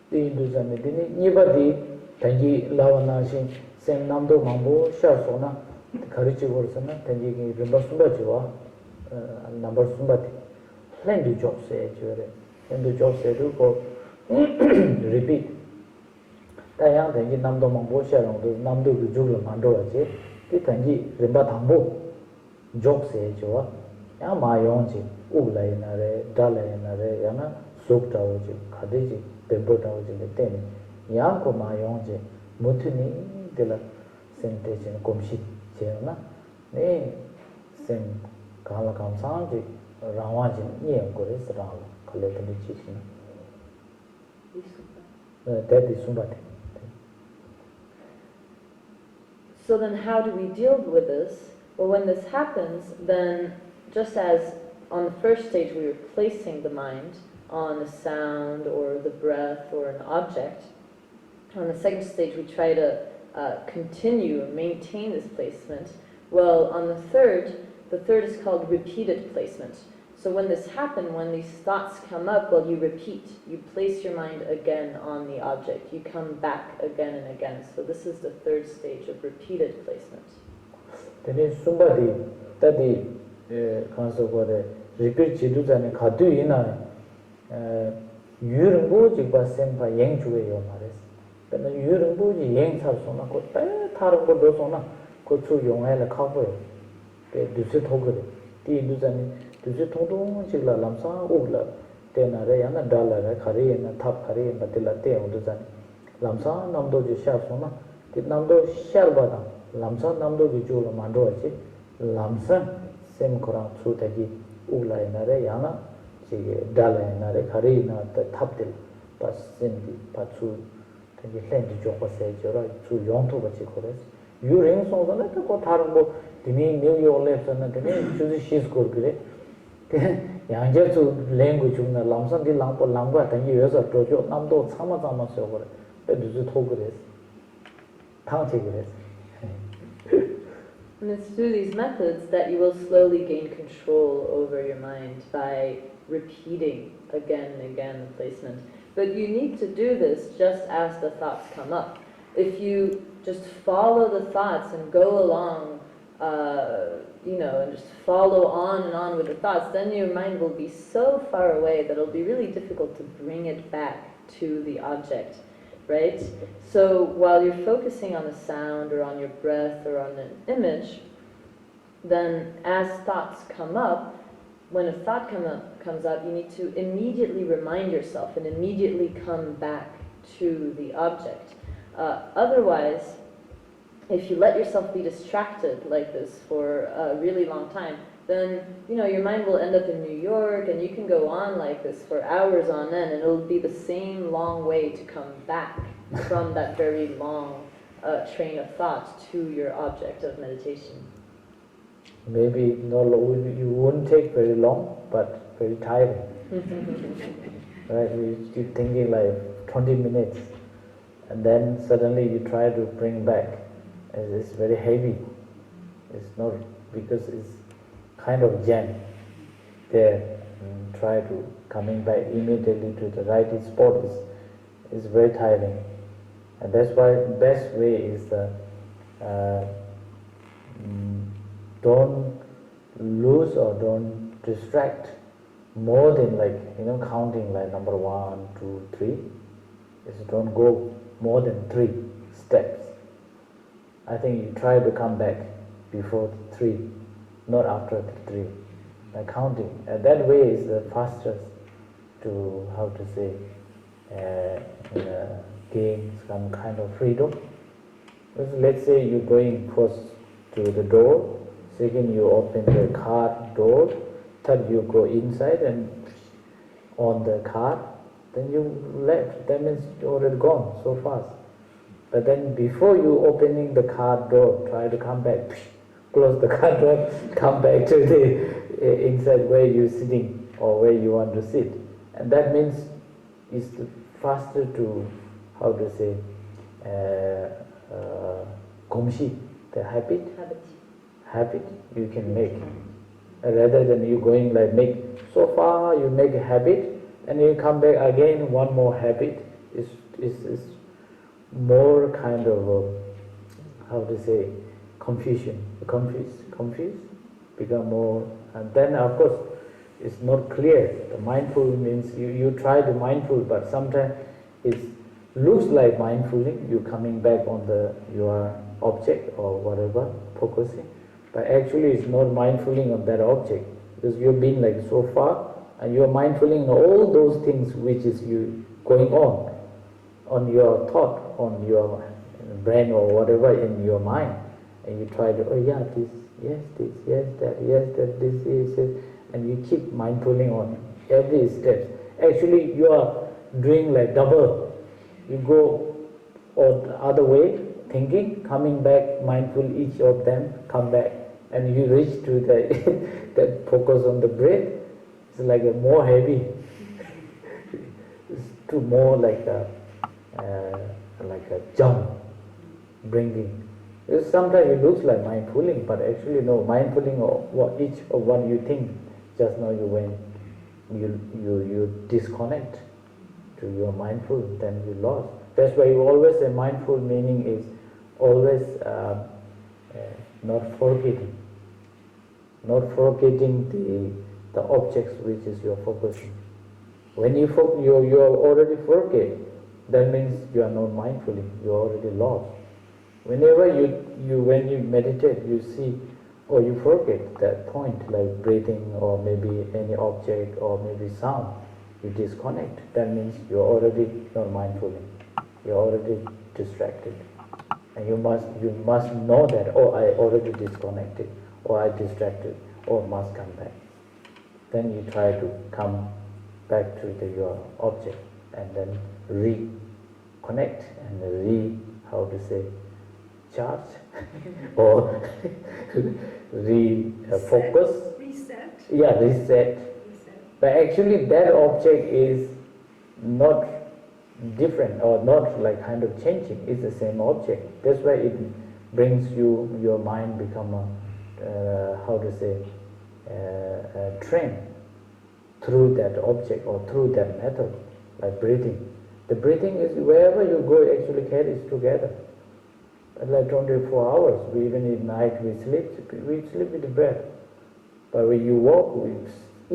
the Induzani, Nibadi, Tangi, Lavana, Sem Namdo Mambo, Shasona, Karichi Worsana, Tangi, Rimbasumba, number Sumbati. Plenty jobs say, plenty jobs say, do repeat. Tayang Tangi Namdo Mambo, Sharon, Namdo Jugla Mando, the Tangi, Rimbatambo, jobs say, Yamayonji, Ulainare, Dalainare, Yana, Suktaoji, Kadiji, Bebotaoji, the ten, Yanko Mayonji, Mutini, de la Sentation, Comshi, Chena, ne, Sem Kalakam Sanji, Rawaji, Niangoris, Ram, collecting the chicken. That is Sumbati. So then how do we deal with this? Well, when this happens, then just as on the first stage we were placing the mind on a sound or the breath or an object, on the second stage we try to continue and maintain this placement. Well, on the third is called repeated placement. So when this happens, when these thoughts come up, well, you repeat. You place your mind again on the object. You come back again and again. So this is the third stage of repeated placement. Then somebody that the concept of the repeat chiduzani khadu ina yurumbu jikba sempa yang chuwe yo mares. Then yurumbu ji yang sar sona ko pe tharumbu do sona ko chu yongay la khabo yo. Pe dusi thogre. Ti duzani dusi thogdong chigla lamsa ugla tena re yana dala re khari yana thap khari yana tila te duzani lamsa namdo ji shar sona ti namdo shar bada lamsa namdo ji chu la mando achi lamsa sem korang chu tagi ugla yana re yana chige dala yana re khari yana thap til pa sem di pa chu tagi len ji jokwa se jora chu yong to bachi kores yu ring song na ta ko tharumbo dini New York left na dini chu ji shis kor gre 양제 주 language 중에 람산디 랑보 랑과 단기 여서 조조 남도 참아참아 써버려. 배두주 토그레스. 당체 그레스. And it's through these methods that you will slowly gain control over your mind by repeating again and again the placement. But you need to do this just as the thoughts come up. If you just follow the thoughts and go along and just follow on and on with the thoughts, then your mind will be so far away that it'll be really difficult to bring it back to the object, right? So while you're focusing on the sound or on your breath or on an image, then as thoughts come up, when a thought comes up, you need to immediately remind yourself and immediately come back to the object. Otherwise, if you let yourself be distracted like this for a really long time, then your mind will end up in New York, and you can go on like this for hours on end, and it'll be the same long way to come back from that very long train of thought to your object of meditation. Maybe you won't take very long, but very tiring. Right? You keep thinking like 20 minutes, and then suddenly you try to bring back. It's very heavy. It's not because it's kind of jam there. And try to coming back immediately to the right spot is very tiring, and that's why the best way is don't lose or don't distract more than counting like number 1, 2, 3. Is don't go more than 3 steps. I think you try to come back before 3, not after 3. By counting, that way is the fastest to gain some kind of freedom. Let's say you're going first to the door, second you open the car door, third you go inside and on the car, then you left. That means you're already gone so fast. But then before you opening the car door, try to come back, close the car door, come back to the inside where you're sitting or where you want to sit. And that means it's faster to, gomshi, the habit you can make. Rather than you going like make, so far you make a habit, and you come back again, one more habit. is more kind of how to say confused, become more, and then of course it's not clear. The mindful means you try to mindful, but sometimes it looks like mindfully. You coming back on your object or whatever, focusing, but actually it's not mindfully on that object, because you've been like so far, and you're mindfully on all those things which is you going on your thought, on your brain or whatever in your mind, and you try to, oh yeah, this, yes, that, this is it, and you keep mindfully on every step. Actually, you are doing like double. You go or the other way, thinking, coming back, mindful, each of them come back, and you reach to the that focus on the breath. It's like a more heavy. It's too more like a jump, bringing. Because sometimes it looks like mindfulling, but actually no, mindfulling of what each of what you think. Just now you disconnect to your mindful, then you lost. That's why you always say mindful meaning is always not forgetting the objects which is your focusing. When you already forget, that means you are not mindfully, you are already lost. Whenever when you meditate, you see, or you forget that point, like breathing or maybe any object or maybe sound, you disconnect. That means you're already not mindfully, you're already distracted. And you must know that, oh, I already disconnected, or I distracted, or must come back. Then you try to come back to your object and then reconnect and charge or refocus. Reset. Yeah, reset. But actually that object is not different or not like kind of changing. It's the same object. That's why it brings your mind become trained through that object or through that method, like breathing. The breathing is wherever you go actually carries together. Like 24 hours, even at night we sleep with the breath. But when you walk, we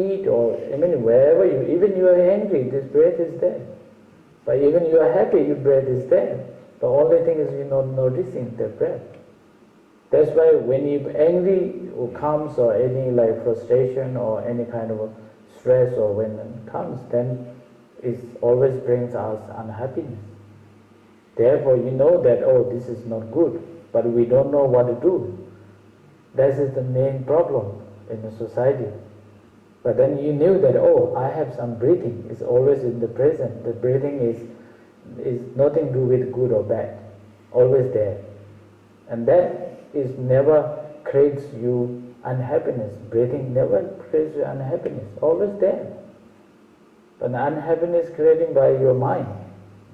eat, or wherever even you are angry, this breath is there. But even you are happy, your breath is there. The only thing is you're not noticing the breath. That's why when you're angry or comes, or any like frustration or any kind of stress, or when it comes, then it always brings us unhappiness. Therefore, you know that, oh, this is not good, but we don't know what to do. That is the main problem in the society. But then you knew that, oh, I have some breathing. It's always in the present. The breathing is nothing to do with good or bad. Always there. And that is never creates you unhappiness. Breathing never creates you unhappiness. Always there. But unhappiness created by your mind.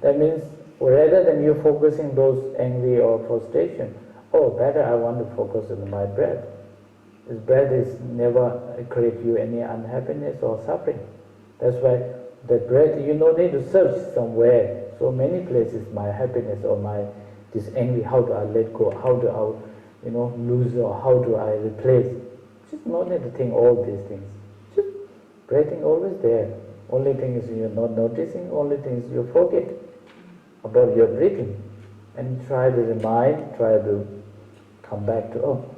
That means rather than you focusing those angry or frustration, oh, better I want to focus on my breath. This breath is never create you any unhappiness or suffering. That's why the breath, you don't need to search somewhere. So many places, my happiness or my this angry, how do I let go? How do I, lose, or how do I replace? Just no need to think all these things. Just breathing always there. Only thing is you're not noticing. Only thing is you forget about your breathing, and try to remind, try to come back to, oh,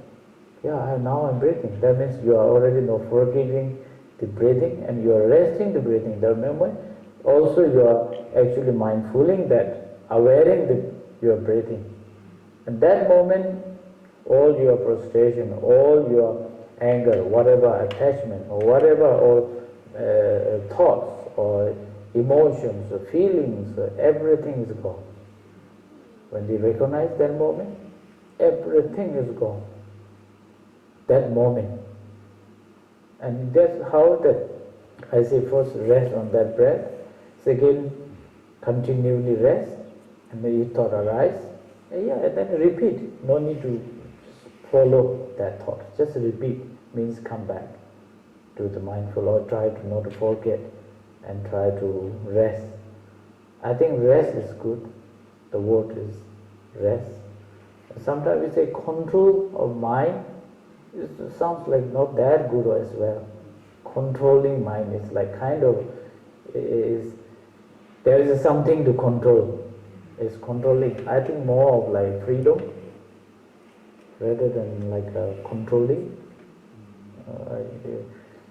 yeah, now I'm breathing. That means you are already not forgetting the breathing, and you are resting the breathing. That means also you are actually mindfuling that, awareing your breathing. And that moment, all your frustration, all your anger, whatever attachment, or whatever, or thoughts, or emotions, or feelings, everything is gone. When we recognize that moment, everything is gone. That moment. And that's how that, I say first rest on that breath, second continually rest, and then your thought arise, and then repeat. No need to follow that thought, just repeat, means come back to the mindful, or try to not forget, and try to rest I think rest is good. The word is rest. Sometimes we say control of mind. It sounds like not that good as well. Controlling mind is like kind of is there is something to control. It's controlling. I think more of like freedom rather than like controlling.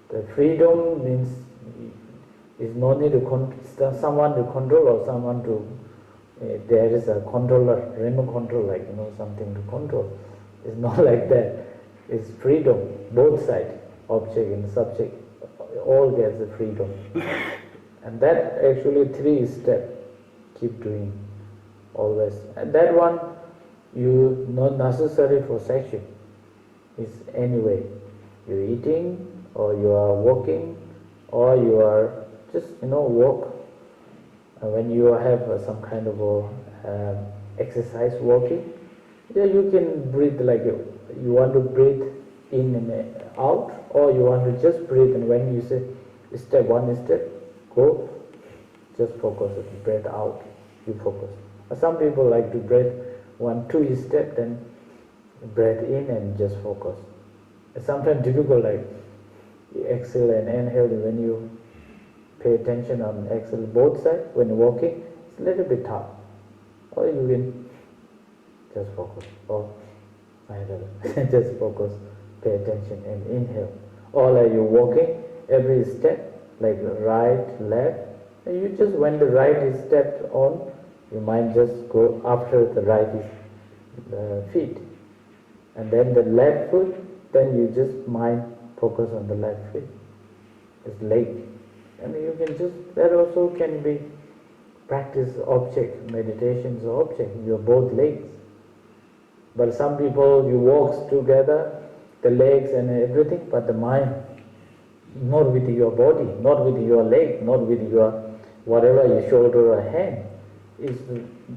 The freedom means is no need to someone to control or someone to there is a controller, remote control, like something to control. It's not like that. It's freedom, both sides, object and subject, all gets the freedom. And that actually 3 steps, keep doing always. And that one, you not necessary for section. It's anyway. You're eating, or you are walking, or you are just walk. And when you have some kind of exercise walking, yeah, you can breathe like you want to breathe in and out, or you want to just breathe. And when you say step 1 step, go, just focus it, breathe out, you focus. Some people like to breathe 1, 2 step, then breathe in and just focus. It's sometimes difficult, like you exhale and inhale. When you pay attention on exhale both sides when walking, it's a little bit tough. Or you can just focus, or just focus, pay attention and inhale. Or like you're walking, every step, like right, left, and you just, when the right is stepped on, you might just go after the right is feet. And then the left foot, then you just mind focus on the left feet. It's leg. And you can just, that also can be practice object, meditations object, your both legs. But some people, you walk together, the legs and everything, but the mind, not with your body, not with your leg, not with your whatever, your shoulder or hand, is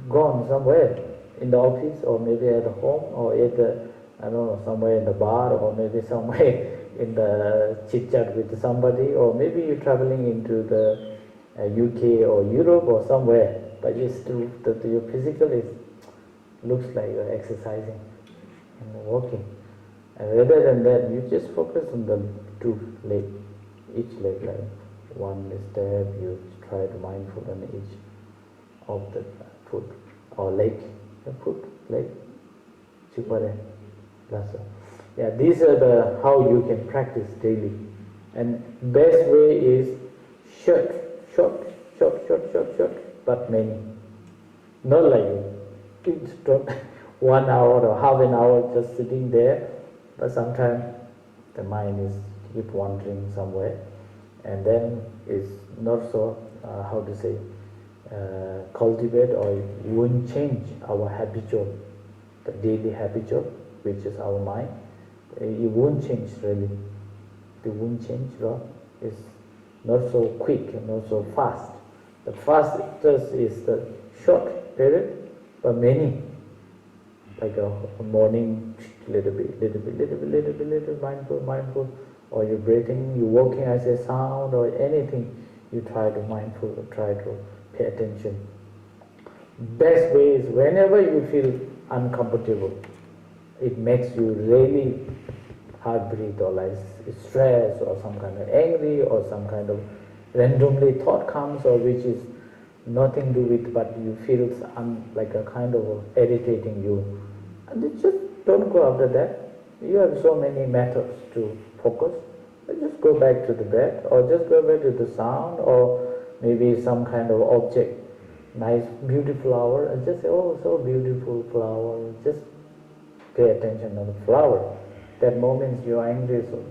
gone somewhere in the office, or maybe at home, or at the, I don't know, somewhere in the bar, or maybe somewhere in the chit chat with somebody, or maybe you're traveling into the UK or Europe or somewhere, but you still, your physical is looks like you're exercising and walking. And rather than that, you just focus on the 2 legs, each leg, like 1 step, you try to mindful on each of the foot or leg, the foot, leg, chupare, lasa. Yeah, these are the how you can practice daily. And best way is short, but many. Not like it's 1 hour or half an hour just sitting there, but sometimes the mind is keep wandering somewhere, and then it's not so how to say cultivate, or it won't change our habitual, the daily habitual, which is our mind. It won't change really. It won't change, right? It's not so quick and not so fast. The fastest is the short period, but many, like a morning, little bit, mindful, or you're breathing, you're walking as a sound, or anything, you try to mindful, try to pay attention. Best way is whenever you feel uncomfortable, it makes you really hard breathe, or like stress, or some kind of angry, or some kind of randomly thought comes, or which is nothing to do with, but you feel like a kind of irritating you, and it just don't go after that. You have so many methods to focus. Just go back to the bed, or just go back to the sound, or maybe some kind of object, nice beautiful flower, and just say, oh, so beautiful flower, just pay attention on the flower. That moment your anger, so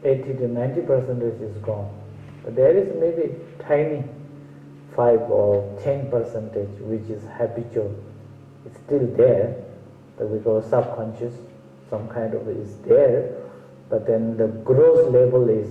80 to 90% is gone. But there is maybe tiny 5 or 10% which is habitual. It's still there, but because subconscious, some kind of is there, but then the gross level is